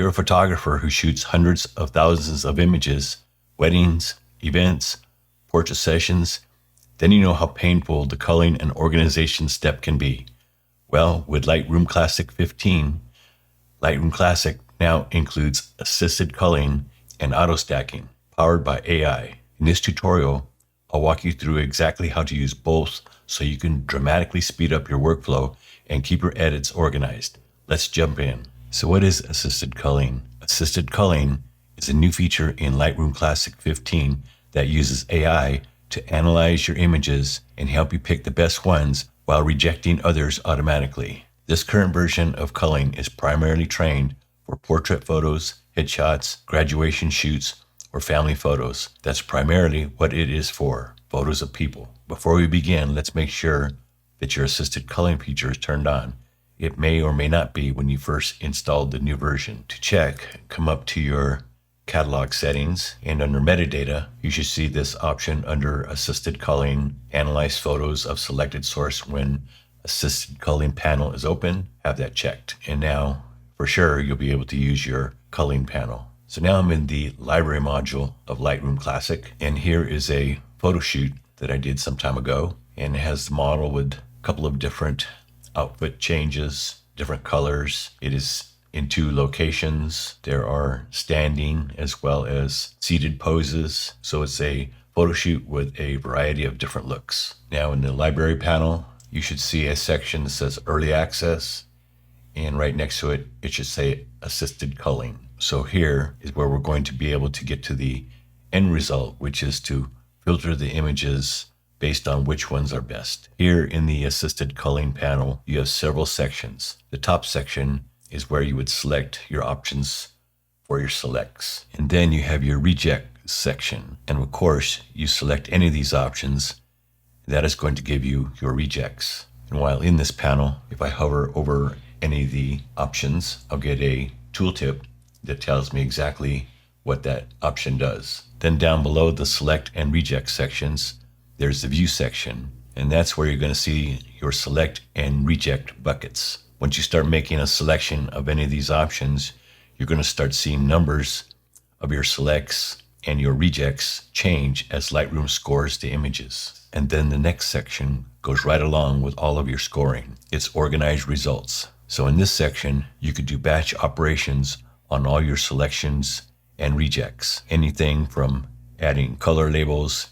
you're a photographer who shoots hundreds of thousands of images, weddings, events, portrait sessions, then you know how painful the culling and organization step can be. Well, with Lightroom Classic 15, Lightroom Classic now includes assisted culling and auto-stacking, powered by AI. In this tutorial, I'll walk you through exactly how to use both so you can dramatically speed up your workflow and keep your edits organized. Let's jump in. So what is assisted culling? Assisted culling is a new feature in Lightroom Classic 15 that uses AI to analyze your images and help you pick the best ones while rejecting others automatically. This current version of culling is primarily trained for portrait photos, headshots, graduation shoots, or family photos. That's primarily what it is for, photos of people. Before we begin, let's make sure that your assisted culling feature is turned on. It may or may not be when you first installed the new version. To check, come up to your catalog settings, and under metadata, you should see this option under assisted culling, analyze photos of selected source. When assisted culling panel is open, have that checked. And now, for sure, you'll be able to use your culling panel. So now I'm in the library module of Lightroom Classic, and here is a photo shoot that I did some time ago, and it has the model with a couple of different outfit changes, different colors. It is in 2 locations. There are standing as well as seated poses. So it's a photo shoot with a variety of different looks. Now in the library panel, you should see a section that says early access, and right next to it, it should say assisted culling. So here is where we're going to be able to get to the end result, which is to filter the images based on which ones are best. Here in the assisted culling panel, you have several sections. The top section is where you would select your options for your selects. And then you have your reject section. And of course, you select any of these options, that is going to give you your rejects. And while in this panel, if I hover over any of the options, I'll get a tooltip that tells me exactly what that option does. Then down below the select and reject sections, there's the view section. And that's where you're going to see your select and reject buckets. Once you start making a selection of any of these options, you're going to start seeing numbers of your selects and your rejects change as Lightroom scores the images. And then the next section goes right along with all of your scoring. It's organized results. So in this section, you could do batch operations on all your selections and rejects. Anything from adding color labels,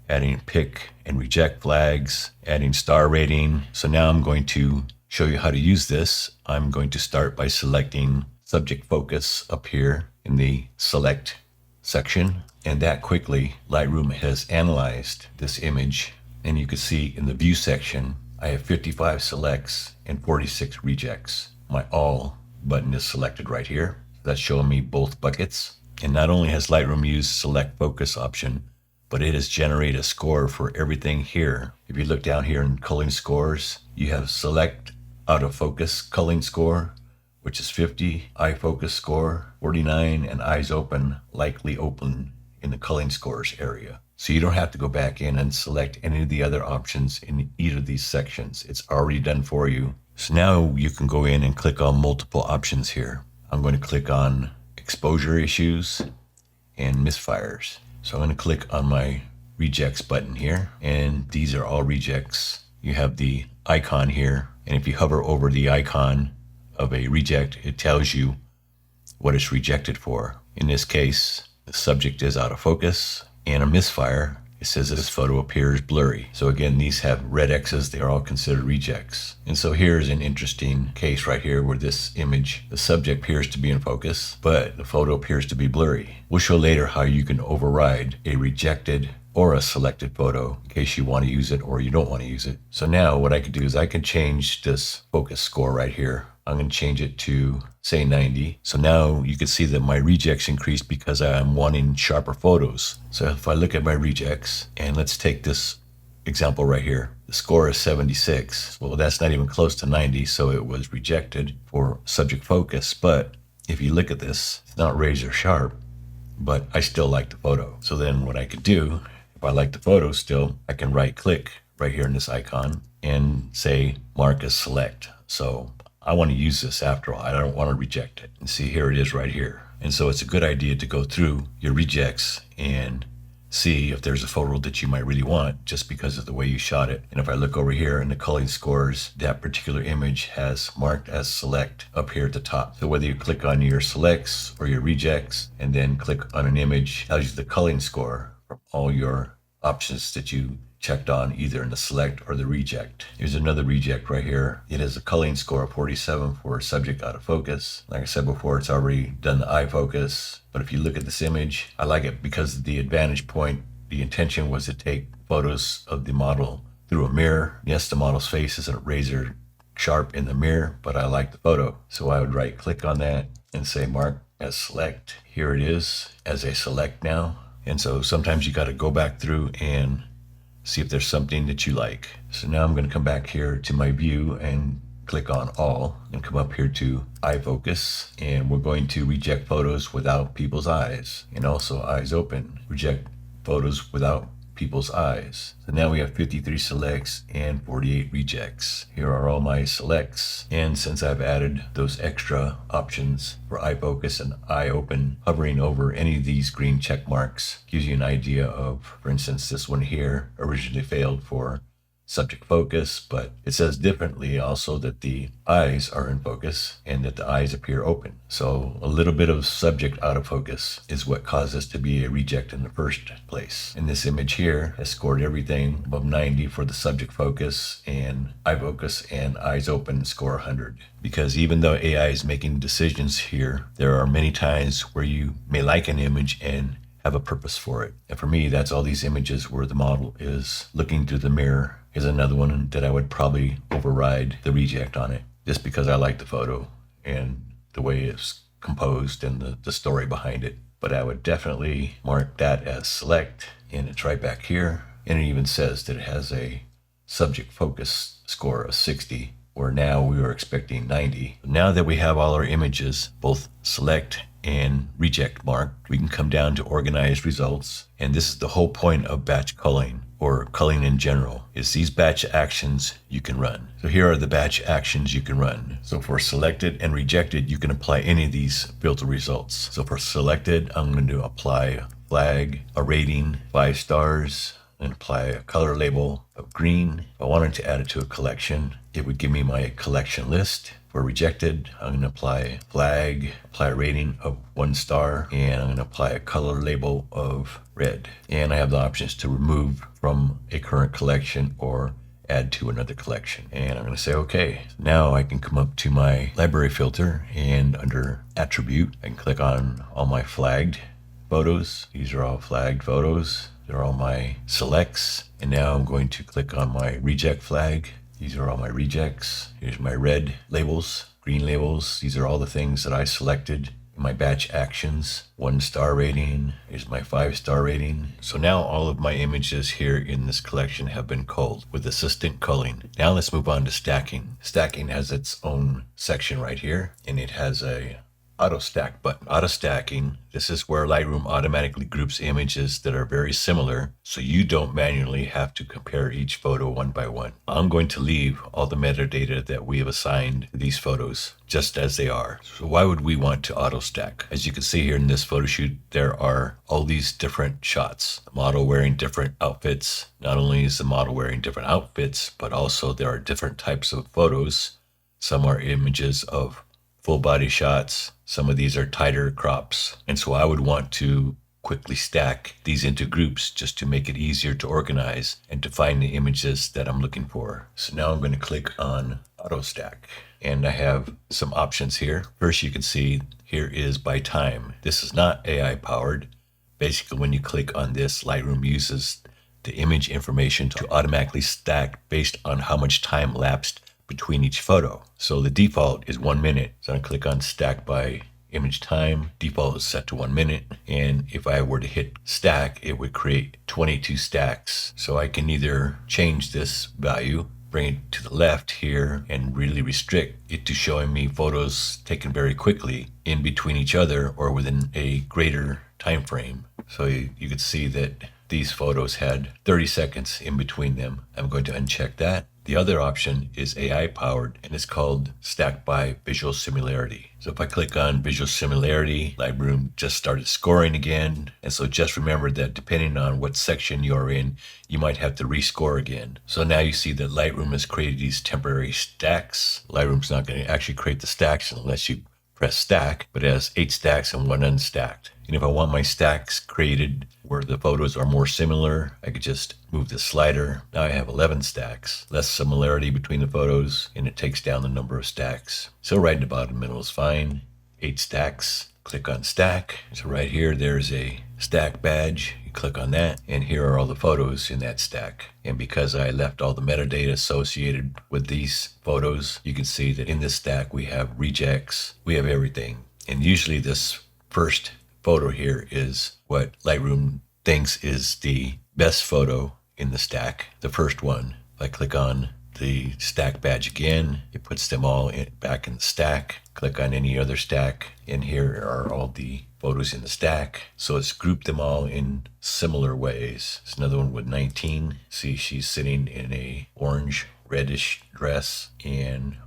adding pick and reject flags, adding star rating. So now I'm going to show you how to use this. I'm going to start by selecting subject focus up here in the select section. And that quickly, Lightroom has analyzed this image. And you can see in the view section, I have 55 selects and 46 rejects. My all button is selected right here. That's showing me both buckets. And not only has Lightroom used select focus option, but it has generated a score for everything here. If you look down here in culling scores, you have select out of focus culling score, which is 50, eye focus score 49, and eyes open likely open in the culling scores area. So you don't have to go back in and select any of the other options in either of these sections. It's already done for you. So now you can go in and click on multiple options here. I'm going to click on exposure issues and misfires. So I'm going to click on my rejects button here, and these are all rejects. You have the icon here, and if you hover over the icon of a reject, it tells you what it's rejected for. In this case, the subject is out of focus, and a misfire, it says this photo appears blurry. So again, these have red X's, they are all considered rejects. And so here's an interesting case right here where this image, the subject appears to be in focus, but the photo appears to be blurry. We'll show later how you can override a rejected or a selected photo in case you want to use it or you don't want to use it. So now what I can do is I can change this focus score right here. I'm going to change it to say 90. So now you can see that my rejects increased because I'm wanting sharper photos. So if I look at my rejects, and let's take this example right here. The score is 76. Well, that's not even close to 90, so it was rejected for subject focus. But if you look at this, it's not razor sharp, but I still like the photo. So then what I could do, if I like the photo still, I can right click right here in this icon and say mark as select. So I want to use this after all. I don't want to reject it. And see, here it is right here. And so it's a good idea to go through your rejects and see if there's a photo that you might really want just because of the way you shot it. And if I look over here in the culling scores, that particular image has marked as select up here at the top. So whether you click on your selects or your rejects and then click on an image, tells you the culling score from all your options that you checked on either in the select or the reject. Here's another reject right here. It has a culling score of 47 for subject out of focus. Like I said before, it's already done the eye focus. But if you look at this image, I like it because the advantage point, the intention was to take photos of the model through a mirror. Yes, the model's face isn't razor sharp in the mirror, but I like the photo. So I would right click on that and say mark as select. Here it is as a select now. And so sometimes you got to go back through and see if there's something that you like. So now I'm going to come back here to my view and click on all and come up here to eye focus, and we're going to reject photos without people's eyes and also eyes open. Reject photos without people's eyes. So now we have 53 selects and 48 rejects. Here are all my selects, and since I've added those extra options for eye focus and eye open, hovering over any of these green check marks gives you an idea of, for instance, this one here originally failed for subject focus, but it says differently also that the eyes are in focus and that the eyes appear open. So a little bit of subject out of focus is what caused us to be a reject in the first place. And this image here has scored everything above 90 for the subject focus, and eye focus and eyes open score 100. Because even though AI is making decisions here, there are many times where you may like an image and have a purpose for it. And for me, that's all these images where the model is looking through the mirror. Is another one that I would probably override the reject on it, just because I like the photo and the way it's composed and the story behind it. But I would definitely mark that as select, and it's right back here. And it even says that it has a subject focus score of 60, where now we were expecting 90. Now that we have all our images, both select and reject marked, we can come down to organized results. And this is the whole point of batch culling, or culling in general, is these batch actions you can run. So here are the batch actions you can run. So for selected and rejected, you can apply any of these filter results. So for selected, I'm going to apply a flag, a rating, 5 stars, and apply a color label of green. If I wanted to add it to a collection, it would give me my collection list. For rejected, I'm going to apply a flag, apply a rating of 1 star, and I'm going to apply a color label of red. And I have the options to remove from a current collection or add to another collection. And I'm going to say okay. Now I can come up to my library filter, and under attribute, I can click on all my flagged photos. These are all flagged photos. They're all my selects. And now I'm going to click on my reject flag. These are all my rejects. Here's my red labels, green labels. These are all the things that I selected in my batch actions. 1 star rating. Here's my 5 star rating. So now all of my images here in this collection have been culled with assistant culling. Now let's move on to stacking. Stacking has its own section right here, and it has a auto-stack button. Auto-stacking, this is where Lightroom automatically groups images that are very similar, so you don't manually have to compare each photo one by one. I'm going to leave all the metadata that we have assigned to these photos just as they are. So why would we want to auto-stack? As you can see here in this photo shoot, there are all these different shots. The model wearing different outfits. Not only is the model wearing different outfits, but also there are different types of photos. Some are images of full body shots. Some of these are tighter crops. And so I would want to quickly stack these into groups just to make it easier to organize and to find the images that I'm looking for. So now I'm going to click on Auto Stack, and I have some options here. First, you can see here is by time. This is not AI powered. Basically, when you click on this, Lightroom uses the image information to automatically stack based on how much time lapsed between each photo. So the default is 1 minute. So I click on stack by image time. Default is set to 1 minute. And if I were to hit stack, it would create 22 stacks. So I can either change this value, bring it to the left here, and really restrict it to showing me photos taken very quickly in between each other or within a greater time frame. So you could see that these photos had 30 seconds in between them. I'm going to uncheck that. The other option is AI powered and it's called Stack by Visual Similarity. So if I click on Visual Similarity, Lightroom just started scoring again. And so just remember that depending on what section you're in, you might have to rescore again. So now you see that Lightroom has created these temporary stacks. Lightroom's not going to actually create the stacks unless you press stack, but it has 8 stacks and 1 unstacked. And if I want my stacks created where the photos are more similar, I could just move the slider. Now I have 11 stacks, less similarity between the photos, and it takes down the number of stacks. So right in the bottom middle is fine. 8 stacks, click on stack. So right here, there's a stack badge. You click on that, and here are all the photos in that stack. And because I left all the metadata associated with these photos, you can see that in this stack, we have rejects, we have everything. And usually this first photo here is what Lightroom thinks is the best photo in the stack, the first one. If I click on the stack badge again, it puts them all back in the stack. Click on any other stack, and here are all the photos in the stack. So it's grouped them all in similar ways. There's another one with 19. See, she's sitting in a orange reddish dress and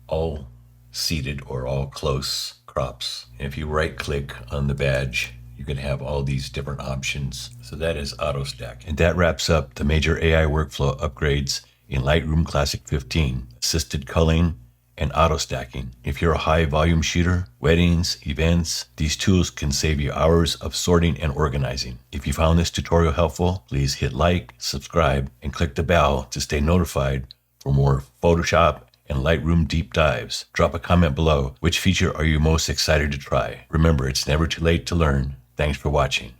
all seated or all close crops. And if you right click on the badge, you can have all these different options. So that is auto stack. And that wraps up the major AI workflow upgrades in Lightroom Classic 15, assisted culling and auto stacking. If you're a high volume shooter, weddings, events, these tools can save you hours of sorting and organizing. If you found this tutorial helpful, please hit like, subscribe, and click the bell to stay notified for more Photoshop and Lightroom deep dives. Drop a comment below. Which feature are you most excited to try? Remember, it's never too late to learn. Thanks for watching.